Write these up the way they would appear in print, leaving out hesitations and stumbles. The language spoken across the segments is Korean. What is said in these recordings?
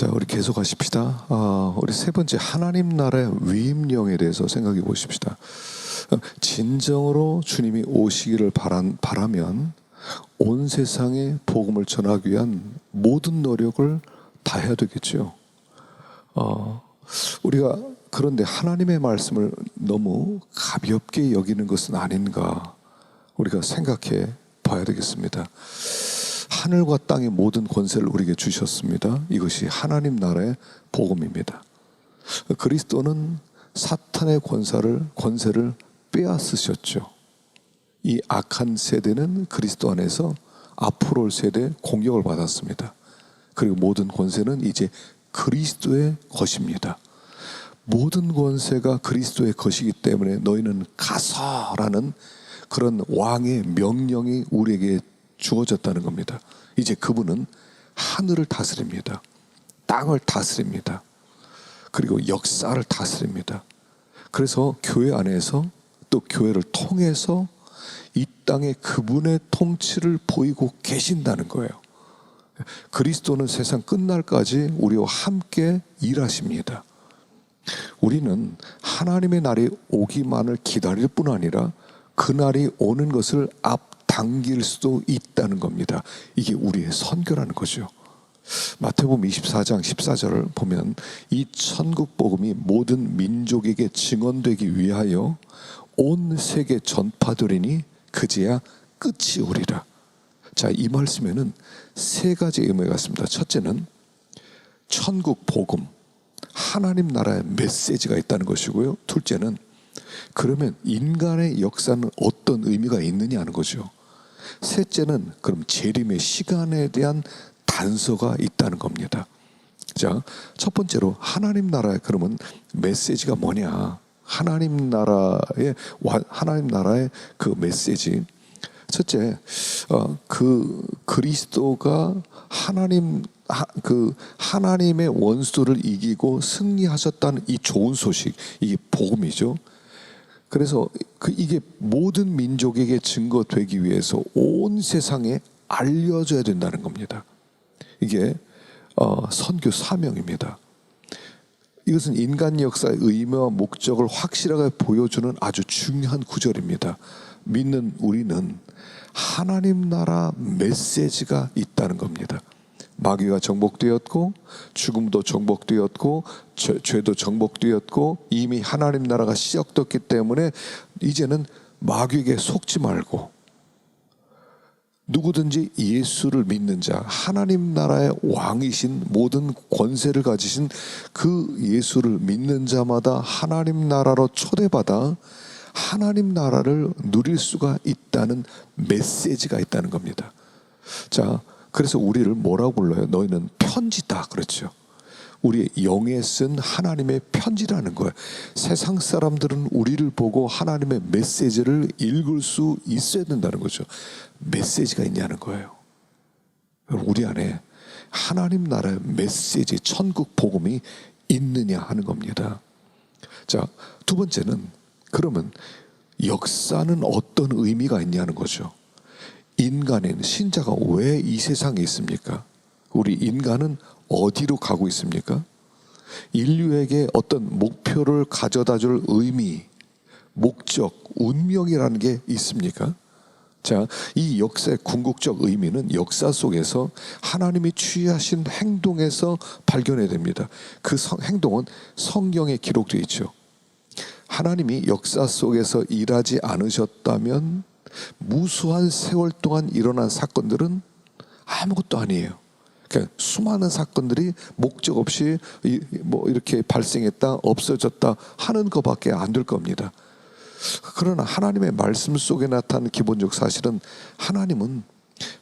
자, 우리 계속 하십시다. 우리 세 번째, 하나님 나라의 위임령에 대해서 생각해 보십시다. 진정으로 주님이 오시기를 바라면 온 세상에 복음을 전하기 위한 모든 노력을 다해야 되겠죠. 우리가 그런데 하나님의 말씀을 너무 가볍게 여기는 것은 아닌가 우리가 생각해 봐야 되겠습니다. 하늘과 땅의 모든 권세를 우리에게 주셨습니다. 이것이 하나님 나라의 복음입니다. 그리스도는 사탄의 권세를 빼앗으셨죠. 이 악한 세대는 그리스도 안에서 앞으로 올 세대에 공격을 받았습니다. 그리고 모든 권세는 이제 그리스도의 것입니다. 모든 권세가 그리스도의 것이기 때문에 너희는 가서라는 그런 왕의 명령이 우리에게 주어졌다는 겁니다. 이제 그분은 하늘을 다스립니다. 땅을 다스립니다. 그리고 역사를 다스립니다. 그래서 교회 안에서 또 교회를 통해서 이 땅에 그분의 통치를 보이고 계신다는 거예요. 그리스도는 세상 끝날까지 우리와 함께 일하십니다. 우리는 하나님의 날이 오기만을 기다릴 뿐 아니라 그 날이 오는 것을 앞당길 수도 있다는 겁니다. 이게 우리의 선교라는 거죠. 마태복음 24장 14절을 보면 이 천국 복음이 모든 민족에게 증언되기 위하여 온 세계 전파되리니 그제야 끝이 오리라. 자, 이 말씀에는 세 가지 의미가 있습니다. 첫째는 천국 복음, 하나님 나라의 메시지가 있다는 것이고요. 둘째는 그러면 인간의 역사는 어떤 의미가 있느냐 하는 거죠. 셋째는 그럼 재림의 시간에 대한 단서가 있다는 겁니다. 자, 첫 번째로 하나님 나라의 그러면 메시지가 뭐냐? 하나님 나라의 그 메시지. 첫째, 그 그리스도가 하나님의 원수를 이기고 승리하셨다는 이 좋은 소식, 이게 복음이죠. 그래서 이게 모든 민족에게 증거되기 위해서 온 세상에 알려져야 된다는 겁니다. 이게 선교 사명입니다. 이것은 인간 역사의 의미와 목적을 확실하게 보여주는 아주 중요한 구절입니다. 믿는 우리는 하나님 나라 메시지가 있다는 겁니다. 마귀가 정복되었고 죽음도 정복되었고 죄도 정복되었고 이미 하나님 나라가 시작됐기 때문에 이제는 마귀에게 속지 말고 누구든지 예수를 믿는 자, 하나님 나라의 왕이신 모든 권세를 가지신 그 예수를 믿는 자마다 하나님 나라로 초대받아 하나님 나라를 누릴 수가 있다는 메시지가 있다는 겁니다. 자, 그래서 우리를 뭐라고 불러요? 너희는 편지다 그렇죠. 우리의 영에 쓴 하나님의 편지라는 거예요. 세상 사람들은 우리를 보고 하나님의 메시지를 읽을 수 있어야 된다는 거죠. 메시지가 있냐는 거예요. 우리 안에 하나님 나라의 메시지, 천국 복음이 있느냐 하는 겁니다. 자, 두 번째는 그러면 역사는 어떤 의미가 있냐는 거죠. 인간인 신자가 왜 이 세상에 있습니까? 우리 인간은 어디로 가고 있습니까? 인류에게 어떤 목표를 가져다 줄 의미, 목적, 운명이라는 게 있습니까? 자, 이 역사의 궁극적 의미는 역사 속에서 하나님이 취하신 행동에서 발견해야 됩니다. 그 행동은 성경에 기록되어 있죠. 하나님이 역사 속에서 일하지 않으셨다면 무수한 세월 동안 일어난 사건들은 아무것도 아니에요. 그러니까 수많은 사건들이 목적 없이 이렇게 발생했다, 없어졌다 하는 것밖에 안 될 겁니다. 그러나 하나님의 말씀 속에 나타난 기본적 사실은 하나님은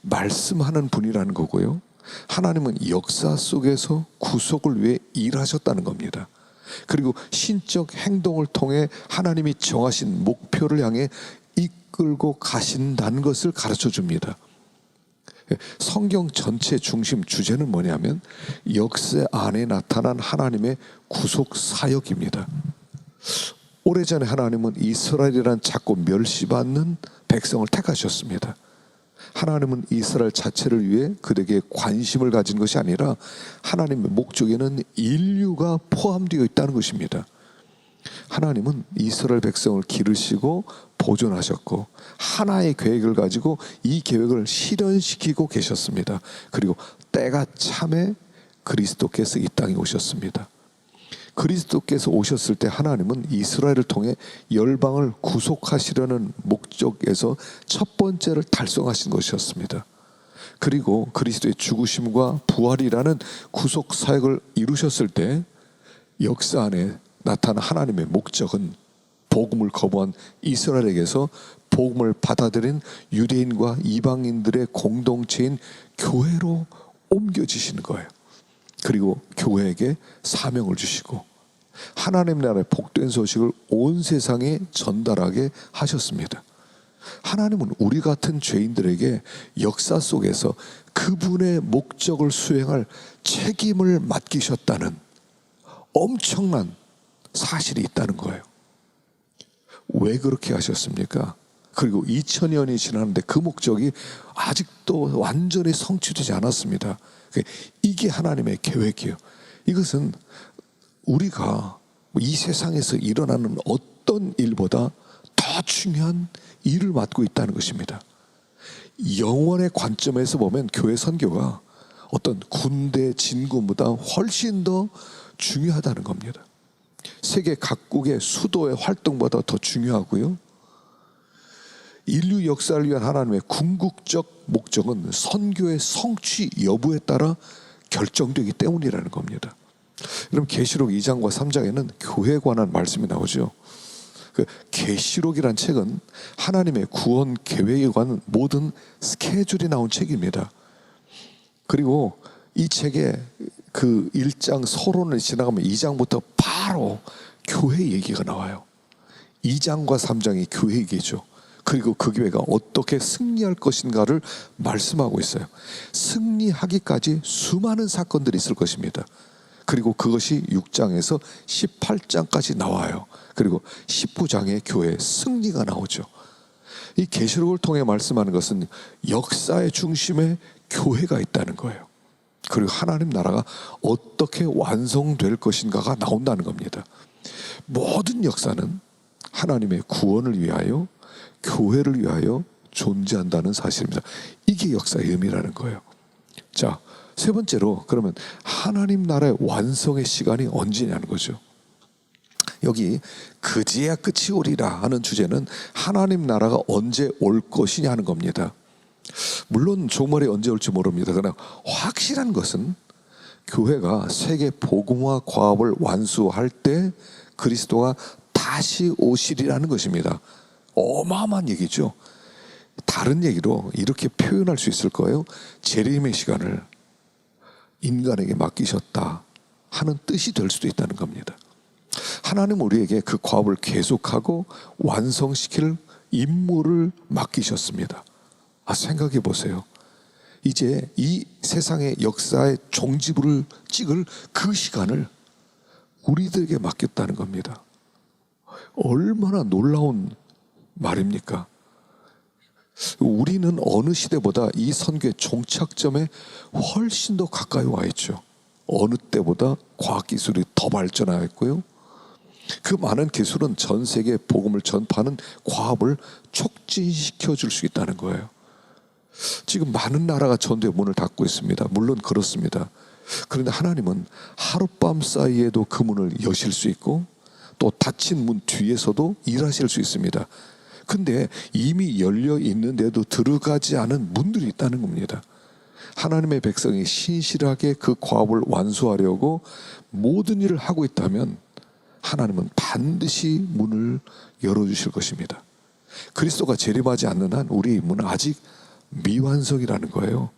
말씀하는 분이라는 거고요. 하나님은 역사 속에서 구속을 위해 일하셨다는 겁니다. 그리고 신적 행동을 통해 하나님이 정하신 목표를 향해 이끌고 가신다는 것을 가르쳐 줍니다. 성경 전체 중심 주제는 뭐냐면 역사 안에 나타난 하나님의 구속 사역입니다. 오래전에 하나님은 이스라엘이라는 작고 멸시받는 백성을 택하셨습니다. 하나님은 이스라엘 자체를 위해 그들에게 관심을 가진 것이 아니라 하나님의 목적에는 인류가 포함되어 있다는 것입니다. 하나님은 이스라엘 백성을 기르시고 보존하셨고 하나의 계획을 가지고 이 계획을 실현시키고 계셨습니다. 그리고 때가 참에 그리스도께서 이 땅에 오셨습니다. 그리스도께서 오셨을 때 하나님은 이스라엘을 통해 열방을 구속하시려는 목적에서 첫 번째를 달성하신 것이었습니다. 그리고 그리스도의 죽으심과 부활이라는 구속 사역을 이루셨을 때 역사 안에 나타난 하나님의 목적은 복음을 거부한 이스라엘에게서 복음을 받아들인 유대인과 이방인들의 공동체인 교회로 옮겨지시는 거예요. 그리고 교회에게 사명을 주시고 하나님 나라의 복된 소식을 온 세상에 전달하게 하셨습니다. 하나님은 우리 같은 죄인들에게 역사 속에서 그분의 목적을 수행할 책임을 맡기셨다는 엄청난 사실이 있다는 거예요. 왜 그렇게 하셨습니까? 그리고 2000년이 지났는데 그 목적이 아직도 완전히 성취되지 않았습니다. 이게 하나님의 계획이에요. 이것은 우리가 이 세상에서 일어나는 어떤 일보다 더 중요한 일을 맡고 있다는 것입니다. 영원의 관점에서 보면 교회 선교가 어떤 군대 진군보다 훨씬 더 중요하다는 겁니다. 세계 각국의 수도의 활동보다 더 중요하고요. 인류 역사를 위한 하나님의 궁극적 목적은 선교의 성취 여부에 따라 결정되기 때문이라는 겁니다. 여러분 계시록 2장과 3장에는 교회에 관한 말씀이 나오죠. 그 계시록이란 책은 하나님의 구원 계획에 관한 모든 스케줄이 나온 책입니다. 그리고 이 책에 그 1장 서론을 지나가면 2장부터 바로 교회 얘기가 나와요. 2장과 3장이 교회 얘기죠. 그리고 그 교회가 어떻게 승리할 것인가를 말씀하고 있어요. 승리하기까지 수많은 사건들이 있을 것입니다. 그리고 그것이 6장에서 18장까지 나와요. 그리고 19장에 교회의 승리가 나오죠. 이 계시록을 통해 말씀하는 것은 역사의 중심에 교회가 있다는 거예요. 그리고 하나님 나라가 어떻게 완성될 것인가가 나온다는 겁니다. 모든 역사는 하나님의 구원을 위하여 교회를 위하여 존재한다는 사실입니다. 이게 역사의 의미라는 거예요. 자, 세 번째로 그러면 하나님 나라의 완성의 시간이 언제냐는 거죠. 여기 그제야 끝이 오리라 하는 주제는 하나님 나라가 언제 올 것이냐 하는 겁니다. 물론 종말이 언제 올지 모릅니다. 그러나 확실한 것은 교회가 세계 복음화 과업을 완수할 때 그리스도가 다시 오시리라는 것입니다. 어마어마한 얘기죠. 다른 얘기로 이렇게 표현할 수 있을 거예요. 재림의 시간을 인간에게 맡기셨다 하는 뜻이 될 수도 있다는 겁니다. 하나님 우리에게 그 과업을 계속하고 완성시킬 임무를 맡기셨습니다. 생각해 보세요. 이제 이 세상의 역사의 종지부를 찍을 그 시간을 우리들에게 맡겼다는 겁니다. 얼마나 놀라운 말입니까? 우리는 어느 시대보다 이 선교의 종착점에 훨씬 더 가까이 와 있죠. 어느 때보다 과학기술이 더 발전하였고요. 그 많은 기술은 전 세계에 복음을 전파하는 과업을 촉진시켜 줄 수 있다는 거예요. 지금 많은 나라가 전도의 문을 닫고 있습니다. 물론 그렇습니다. 그런데 하나님은 하룻밤 사이에도 그 문을 여실 수 있고 또 닫힌 문 뒤에서도 일하실 수 있습니다. 근데 이미 열려 있는데도 들어가지 않은 문들이 있다는 겁니다. 하나님의 백성이 신실하게 그 과업을 완수하려고 모든 일을 하고 있다면 하나님은 반드시 문을 열어주실 것입니다. 그리스도가 재림하지 않는 한 우리의 문은 아직 미완성이라는 거예요.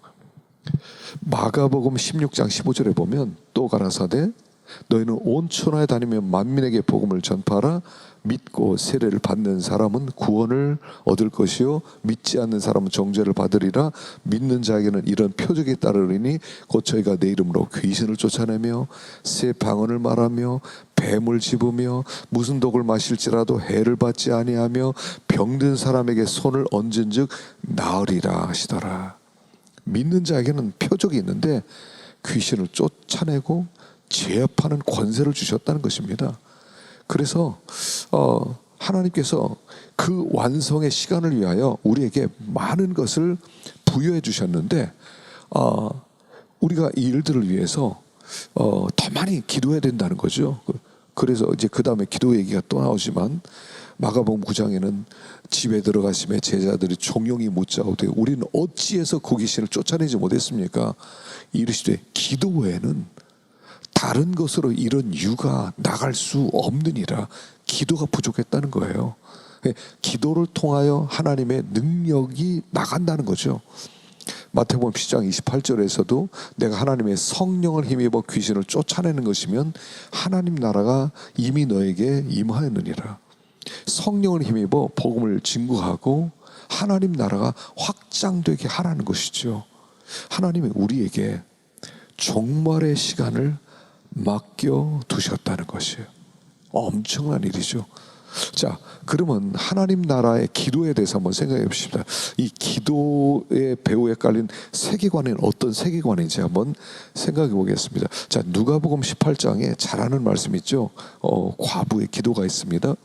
마가복음 16장 15절에 보면 또 가라사대 너희는 온 천하에 다니며 만민에게 복음을 전파하라. 믿고 세례를 받는 사람은 구원을 얻을 것이요 믿지 않는 사람은 정죄를 받으리라. 믿는 자에게는 이런 표적이 따르리니 곧 저희가 내 이름으로 귀신을 쫓아내며 새 방언을 말하며 뱀을 집으며 무슨 독을 마실지라도 해를 받지 아니하며 병든 사람에게 손을 얹은즉 나으리라 하시더라. 믿는 자에게는 표적이 있는데 귀신을 쫓아내고 제압하는 권세를 주셨다는 것입니다. 그래서 하나님께서 그 완성의 시간을 위하여 우리에게 많은 것을 부여해 주셨는데 우리가 이 일들을 위해서 더 많이 기도해야 된다는 거죠. 그래서 이제 그 다음에 기도 얘기가 또 나오지만 마가복음 9장에는 집에 들어가심에 제자들이 종용이 묻자오되 우리는 어찌해서 그 귀신을 쫓아내지 못했습니까? 이르시되 기도 외에는 다른 것으로 이런 유가 나갈 수 없느니라. 기도가 부족했다는 거예요. 기도를 통하여 하나님의 능력이 나간다는 거죠. 마태복음 10장 28절에서도 내가 하나님의 성령을 힘입어 귀신을 쫓아내는 것이면 하나님 나라가 이미 너에게 임하였느니라. 성령을 힘입어 복음을 증거하고 하나님 나라가 확장되게 하라는 것이죠. 하나님이 우리에게 종말의 시간을 맡겨두셨다는 것이에요. 엄청난 일이죠. 자, 그러면 하나님 나라의 기도에 대해서 한번 생각해 봅시다. 이 기도의 배후에 깔린 세계관은 어떤 세계관인지 한번 생각해 보겠습니다. 자, 누가복음 18장에 잘 아는 말씀 있죠. 과부의 기도가 있습니다.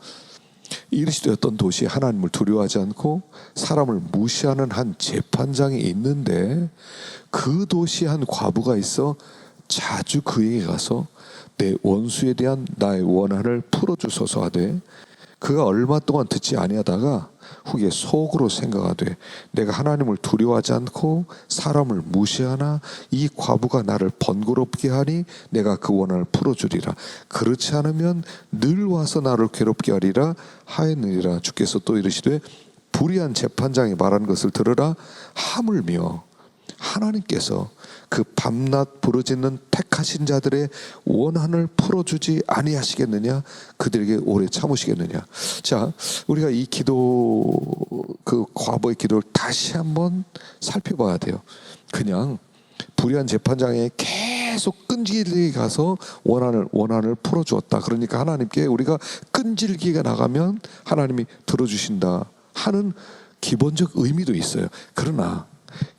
이르시되 어떤 도시에 하나님을 두려워하지 않고 사람을 무시하는 한 재판장이 있는데 그 도시에 한 과부가 있어 자주 그에게 가서 내 원수에 대한 나의 원한을 풀어주소서 하되 그가 얼마 동안 듣지 아니하다가 후에 속으로 생각하되 내가 하나님을 두려워하지 않고 사람을 무시하나 이 과부가 나를 번거롭게 하니 내가 그 원한을 풀어주리라. 그렇지 않으면 늘 와서 나를 괴롭게 하리라 하였느니라. 주께서 또 이르시되 불의한 재판장이 말하는 것을 들으라. 하물며 하나님께서 그 밤낮 부르짖는 택하신 자들의 원한을 풀어주지 아니하시겠느냐? 그들에게 오래 참으시겠느냐? 자, 우리가 이 기도, 그 과거의 기도를 다시 한번 살펴봐야 돼요. 그냥 불의한 재판장에 계속 끈질기게 가서 원한을 풀어주었다. 그러니까 하나님께 우리가 끈질기게 나가면 하나님이 들어주신다 하는 기본적 의미도 있어요. 그러나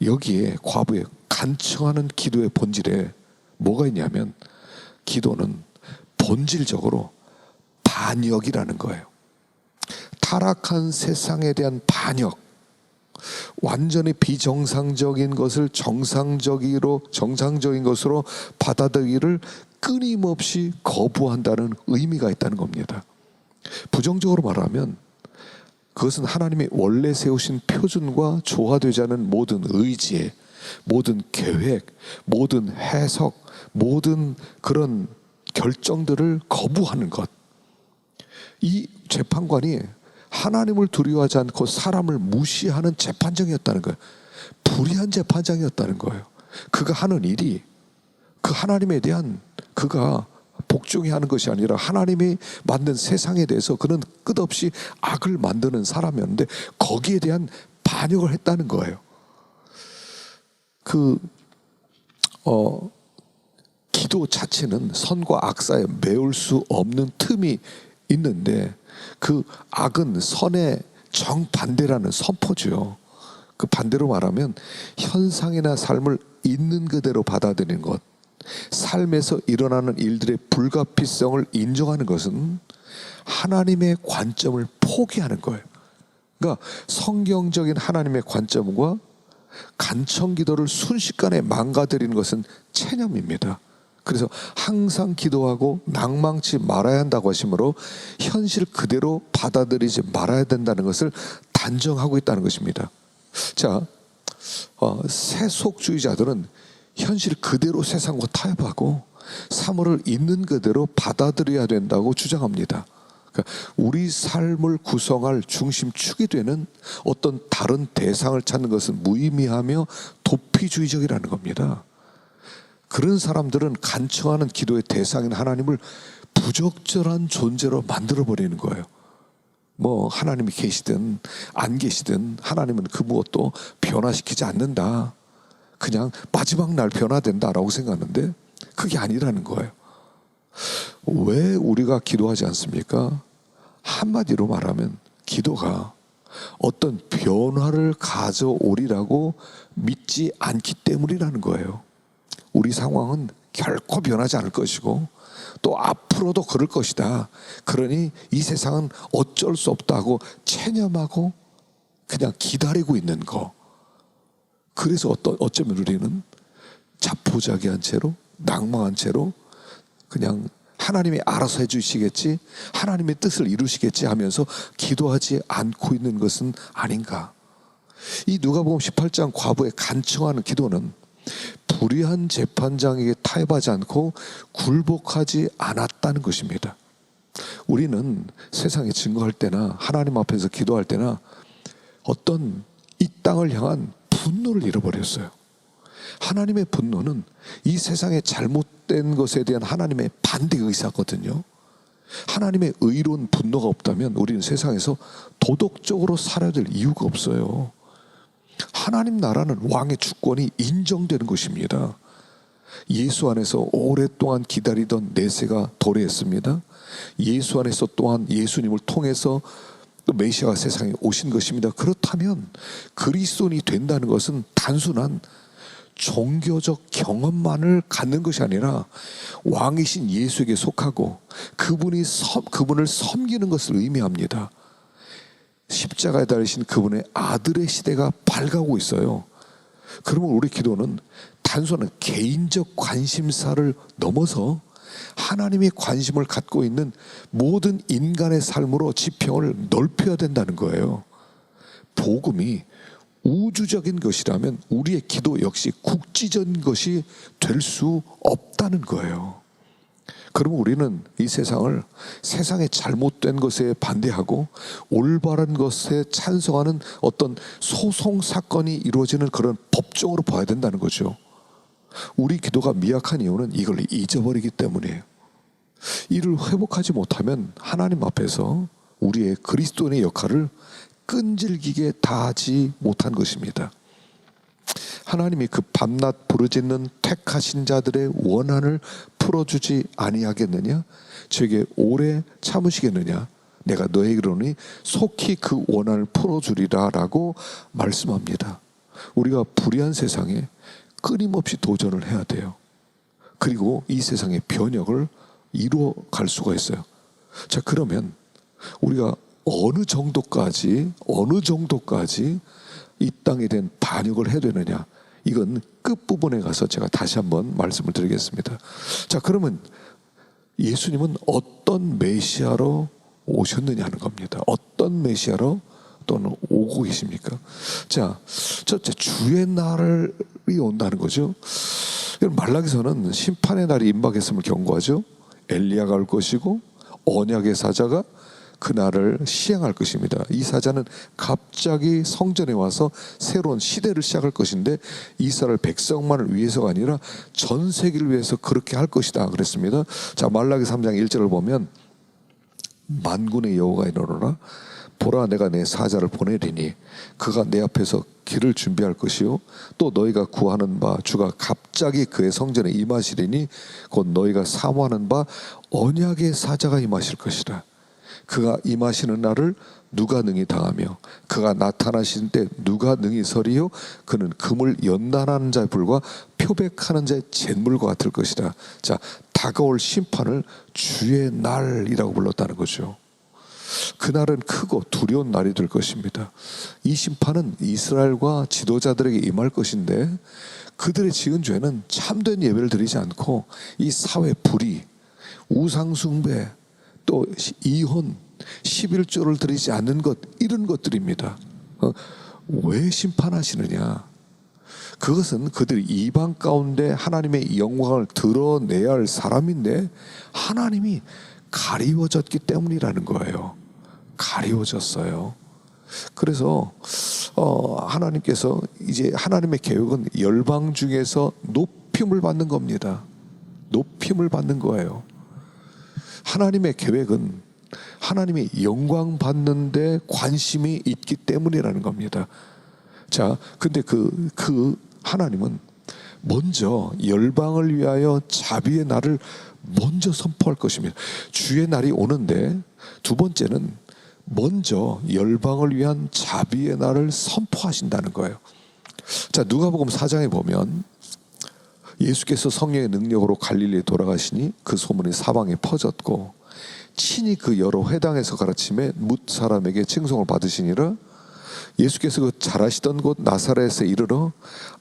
여기에 과부의 간청하는 기도의 본질에 뭐가 있냐면 기도는 본질적으로 반역이라는 거예요. 타락한 세상에 대한 반역, 완전히 비정상적인 것을 정상적인 것으로 받아들이기를 끊임없이 거부한다는 의미가 있다는 겁니다. 부정적으로 말하면 그것은 하나님이 원래 세우신 표준과 조화되지 않은 모든 의지에, 모든 계획, 모든 해석, 모든 그런 결정들을 거부하는 것. 이 재판관이 하나님을 두려워하지 않고 사람을 무시하는 재판장이었다는 거예요. 불의한 재판장이었다는 거예요. 그가 하는 일이 그 하나님에 대한 그가 복종히 하는 것이 아니라 하나님이 만든 세상에 대해서 그는 끝없이 악을 만드는 사람이었는데 거기에 대한 반역을 했다는 거예요. 기도 자체는 선과 악 사이에 메울 수 없는 틈이 있는데 그 악은 선의 정반대라는 선포죠. 그 반대로 말하면 현상이나 삶을 있는 그대로 받아들이는 것, 삶에서 일어나는 일들의 불가피성을 인정하는 것은 하나님의 관점을 포기하는 거예요. 그러니까 성경적인 하나님의 관점과 간청 기도를 순식간에 망가뜨리는 것은 체념입니다. 그래서 항상 기도하고 낭망치 말아야 한다고 하시므로 현실 그대로 받아들이지 말아야 된다는 것을 단정하고 있다는 것입니다. 자, 세속주의자들은 현실 그대로 세상과 타협하고 사물을 있는 그대로 받아들여야 된다고 주장합니다. 그러니까 우리 삶을 구성할 중심축이 되는 어떤 다른 대상을 찾는 것은 무의미하며 도피주의적이라는 겁니다. 그런 사람들은 간청하는 기도의 대상인 하나님을 부적절한 존재로 만들어버리는 거예요. 뭐 하나님이 계시든 안 계시든 하나님은 그 무엇도 변화시키지 않는다. 그냥 마지막 날 변화된다라고 생각하는데 그게 아니라는 거예요. 왜 우리가 기도하지 않습니까? 한마디로 말하면 기도가 어떤 변화를 가져오리라고 믿지 않기 때문이라는 거예요. 우리 상황은 결코 변하지 않을 것이고 또 앞으로도 그럴 것이다. 그러니 이 세상은 어쩔 수 없다고 체념하고 그냥 기다리고 있는 거. 그래서 어쩌면 우리는 자포자기한 채로 낭망한 채로 그냥 하나님이 알아서 해주시겠지, 하나님의 뜻을 이루시겠지 하면서 기도하지 않고 있는 것은 아닌가. 이 누가복음 18장 과부의 간청하는 기도는 불의한 재판장에게 타협하지 않고 굴복하지 않았다는 것입니다. 우리는 세상에 증거할 때나 하나님 앞에서 기도할 때나 어떤 이 땅을 향한 분노를 잃어버렸어요. 하나님의 분노는 이 세상의 잘못된 것에 대한 하나님의 반대 의사거든요. 하나님의 의로운 분노가 없다면 우리는 세상에서 도덕적으로 살아야 될 이유가 없어요. 하나님 나라는 왕의 주권이 인정되는 것입니다. 예수 안에서 오랫동안 기다리던 내세가 도래했습니다. 예수 안에서 또한 예수님을 통해서 또 메시아가 세상에 오신 것입니다. 그렇다면 그리스도인이 된다는 것은 단순한 종교적 경험만을 갖는 것이 아니라 왕이신 예수에게 속하고 그분을 섬기는 것을 의미합니다. 십자가에 달리신 그분의 아들의 시대가 밝아오고 있어요. 그러면 우리 기도는 단순한 개인적 관심사를 넘어서 하나님이 관심을 갖고 있는 모든 인간의 삶으로 지평을 넓혀야 된다는 거예요. 복음이 우주적인 것이라면 우리의 기도 역시 국지적인 것이 될 수 없다는 거예요. 그러면 우리는 이 세상을 세상의 잘못된 것에 반대하고 올바른 것에 찬성하는 어떤 소송 사건이 이루어지는 그런 법정으로 봐야 된다는 거죠. 우리 기도가 미약한 이유는 이걸 잊어버리기 때문이에요. 이를 회복하지 못하면 하나님 앞에서 우리의 그리스도인의 역할을 끈질기게 다하지 못한 것입니다. 하나님이 그 밤낮 부르짖는 택하신 자들의 원한을 풀어주지 아니하겠느냐? 저에게 오래 참으시겠느냐? 내가 너에게 이르노니 속히 그 원한을 풀어주리라 라고 말씀합니다. 우리가 불의한 세상에 끊임없이 도전을 해야 돼요. 그리고 이 세상의 변혁을 이루어 갈 수가 있어요. 자, 그러면 우리가 어느 정도까지 이 땅에 대한 반역을 해야 되느냐? 이건 끝부분에 가서 제가 다시 한번 말씀을 드리겠습니다. 자, 그러면 예수님은 어떤 메시아로 오셨느냐는 겁니다. 어떤 메시아로 또는 오고 계십니까? 자, 첫째, 주의 날이 온다는 거죠. 말라기서는 심판의 날이 임박했음을 경고하죠. 엘리야가 올 것이고 언약의 사자가 그 날을 시행할 것입니다. 이 사자는 갑자기 성전에 와서 새로운 시대를 시작할 것인데 이스라엘 백성만을 위해서가 아니라 전 세계를 위해서 그렇게 할 것이다 그랬습니다. 자, 말라기 3장 1절을 보면 만군의 여호와가 이르노라 보라 내가 내 사자를 보내리니 그가 내 앞에서 길을 준비할 것이요 또 너희가 구하는 바 주가 갑자기 그의 성전에 임하시리니 곧 너희가 사모하는 바 언약의 사자가 임하실 것이라. 그가 임하시는 날을 누가 능히 당하며 그가 나타나신 때 누가 능히 서리요 그는 금을 연단하는 자의 불과 표백하는 자의 잿물과 같을 것이다. 자, 다가올 심판을 주의 날이라고 불렀다는 거죠. 그날은 크고 두려운 날이 될 것입니다. 이 심판은 이스라엘과 지도자들에게 임할 것인데 그들의 지은 죄는 참된 예배를 드리지 않고 이 사회 불의, 우상숭배, 또 이혼, 11조를 드리지 않는 것, 이런 것들입니다. 왜 심판하시느냐? 그것은 그들이 이방 가운데 하나님의 영광을 드러내야 할 사람인데 하나님이 가리워졌기 때문이라는 거예요. 가리워졌어요. 그래서 하나님께서 이제 하나님의 계획은 열방 중에서 높이 높임을 받는 겁니다. 높임을 받는 거예요. 하나님의 계획은 하나님이 영광 받는데 관심이 있기 때문이라는 겁니다. 자, 근데 그 하나님은 먼저 열방을 위하여 자비의 날을 먼저 선포할 것입니다. 주의 날이 오는데 두 번째는 먼저 열방을 위한 자비의 날을 선포하신다는 거예요. 자, 누가복음 4장에 보면 예수께서 성령의 능력으로 갈릴리에 돌아가시니 그 소문이 사방에 퍼졌고 친히 그 여러 회당에서 가르침에 뭇 사람에게 칭송을 받으시니라. 예수께서 그 잘하시던 곳 나사렛에 이르러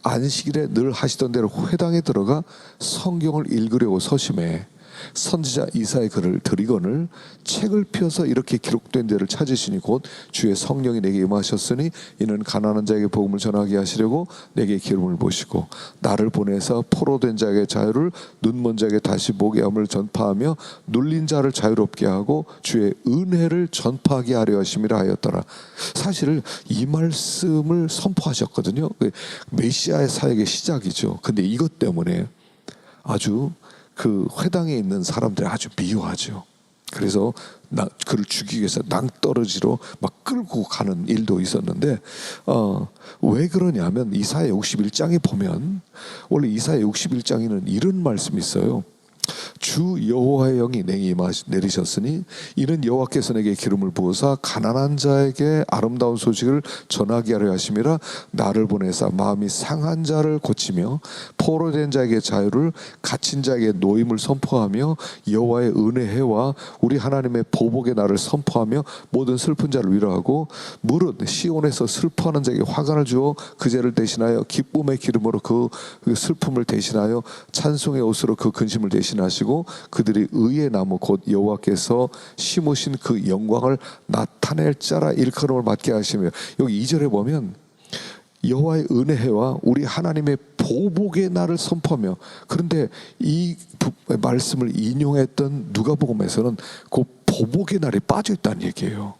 안식일에 늘 하시던 대로 회당에 들어가 성경을 읽으려고 서심해 선지자 이사의 글을 들이거늘 책을 펴서 이렇게 기록된 데를 찾으시니 곧 주의 성령이 내게 임하셨으니 이는 가난한 자에게 복음을 전하게 하시려고 내게 기름을 부으시고 나를 보내서 포로된 자에게 자유를 눈먼 자에게 다시 보게 함을 전파하며 눌린 자를 자유롭게 하고 주의 은혜를 전파하게 하려 하심이라 하였더라. 사실 이 말씀을 선포하셨거든요. 메시아의 사역의 시작이죠. 근데 이것 때문에 아주 그 회당에 있는 사람들이 아주 미워하죠. 그래서 그를 죽이기 위해서 낭떠러지로 막 끌고 가는 일도 있었는데 왜 그러냐면 이사야 61장에 보면 원래 이사야 61장에는 이런 말씀이 있어요. 주 여호와의 영이 내게 내리셨으니 이는 여호와께서 내게 기름을 부으사 가난한 자에게 아름다운 소식을 전하게 하려 하심이라. 나를 보내사 마음이 상한 자를 고치며 포로된 자에게 자유를 갇힌 자에게 노임을 선포하며 여호와의 은혜와 우리 하나님의 보복의 날을 선포하며 모든 슬픈 자를 위로하고 무릇 시온에서 슬퍼하는 자에게 화관을 주어 그 죄를 대신하여 기쁨의 기름으로 그 슬픔을 대신하여 찬송의 옷으로 그 근심을 대신하시고 그들이 의의 나무 곧 여호와께서 심으신 그 영광을 나타낼 자라 일컬음을 받게 하시며. 여기 2절에 보면 여호와의 은혜와 우리 하나님의 보복의 날을 선포하며, 그런데 이 말씀을 인용했던 누가복음에서는 그 보복의 날이 빠져 있다는 얘기예요.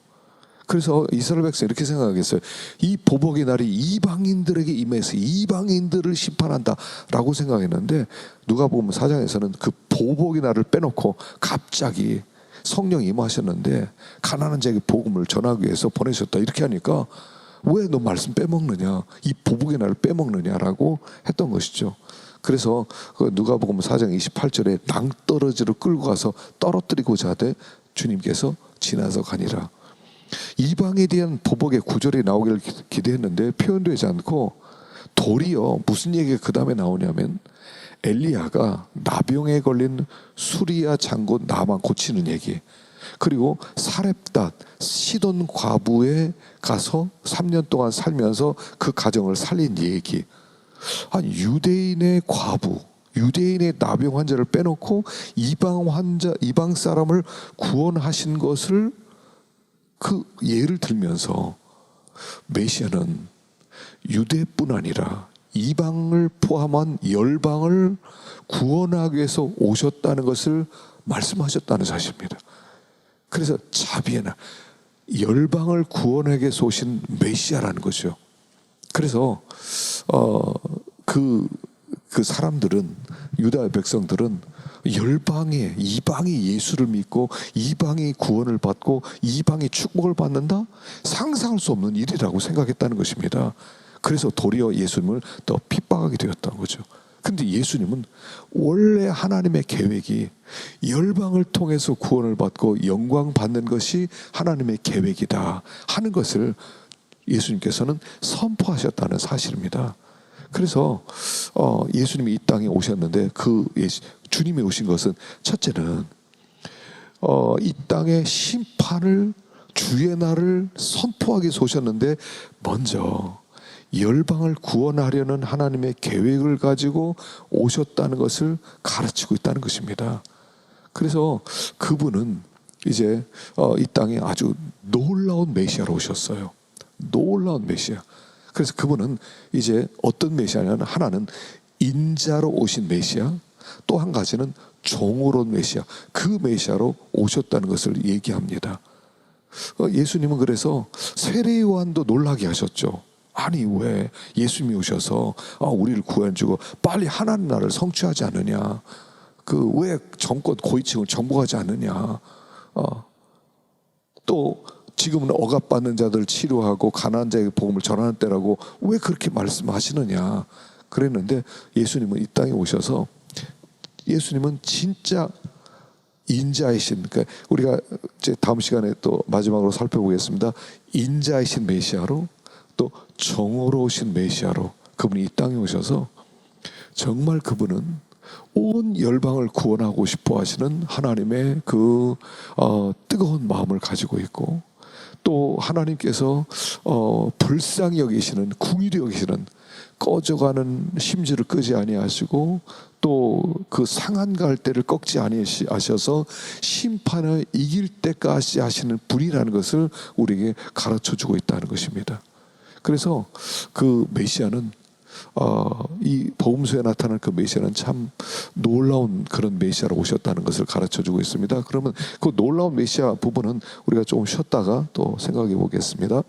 그래서 이스라엘 백성이 이렇게 생각하겠어요. 이 보복의 날이 이방인들에게 임해서 이방인들을 심판한다라고 생각했는데 누가복음 4장에서는 그 보복의 날을 빼놓고 갑자기 성령이 임하셨는데 가난한 자에게 복음을 전하기 위해서 보내셨다 이렇게 하니까 왜 너 말씀 빼먹느냐, 이 보복의 날을 빼먹느냐라고 했던 것이죠. 그래서 그 누가복음 4장 28절에 낭떠러지로 끌고 가서 떨어뜨리고자 하되 주님께서 지나서 가니라. 이방에 대한 보복의 구절이 나오기를 기대했는데 표현되지 않고 도리어 무슨 얘기가 그 다음에 나오냐면 엘리야가 나병에 걸린 수리야 장군 나만 고치는 얘기, 그리고 사렙닷 시돈 과부에 가서 3년 동안 살면서 그 가정을 살린 얘기. 아니, 유대인의 과부, 유대인의 나병 환자를 빼놓고 이방 사람을 구원하신 것을 그 예를 들면서 메시아는 유대뿐 아니라 이방을 포함한 열방을 구원하기 위해서 오셨다는 것을 말씀하셨다는 사실입니다. 그래서 자비의 날, 열방을 구원하기 위해서 오신 메시아라는 거죠. 그래서 그 사람들은, 유다 백성들은 열방에 이방이 예수를 믿고 이방이 구원을 받고 이방이 축복을 받는다? 상상할 수 없는 일이라고 생각했다는 것입니다. 그래서 도리어 예수님을 더 핍박하게 되었다는 거죠. 근데 예수님은 원래 하나님의 계획이 열방을 통해서 구원을 받고 영광 받는 것이 하나님의 계획이다 하는 것을 예수님께서는 선포하셨다는 사실입니다. 그래서 예수님이 이 땅에 오셨는데 주님이 오신 것은 첫째는 이 땅의 심판을 주의 날을 선포하기 위해서 오셨는데 먼저 열방을 구원하려는 하나님의 계획을 가지고 오셨다는 것을 가르치고 있다는 것입니다. 그래서 그분은 이제 이 땅에 아주 놀라운 메시아로 오셨어요. 놀라운 메시아. 그래서 그분은 이제 어떤 메시아냐면 하나는 인자로 오신 메시아, 또 한 가지는 종으로 온 메시아, 그 메시아로 오셨다는 것을 얘기합니다. 예수님은 그래서 세례요한도 놀라게 하셨죠. 아니 왜 예수님이 오셔서 우리를 구해주고 빨리 하나님 나라를 성취하지 않느냐? 그 왜 정권 고위층을 정복하지 않느냐? 또 지금은 억압받는 자들 치료하고 가난한 자에게 복음을 전하는 때라고 왜 그렇게 말씀하시느냐? 그랬는데 예수님은 이 땅에 오셔서 예수님은 진짜 인자이신, 그러니까 우리가 이제 다음 시간에 또 마지막으로 살펴보겠습니다. 인자이신 메시아로 또 정의로우신 메시아로 그분이 이 땅에 오셔서 정말 그분은 온 열방을 구원하고 싶어 하시는 하나님의 그 뜨거운 마음을 가지고 있고, 또 하나님께서 불쌍히 여기시는, 궁휼히 여기시는, 꺼져가는 심지를 끄지 아니하시고 또 그 상한 갈대를 꺾지 아니하셔서 심판을 이길 때까지 하시는 분이라는 것을 우리에게 가르쳐주고 있다는 것입니다. 그래서 그 메시아는 이 복음서에 나타난 그 메시아는 참 놀라운 그런 메시아로 오셨다는 것을 가르쳐주고 있습니다. 그러면 그 놀라운 메시아 부분은 우리가 조금 쉬었다가 또 생각해 보겠습니다.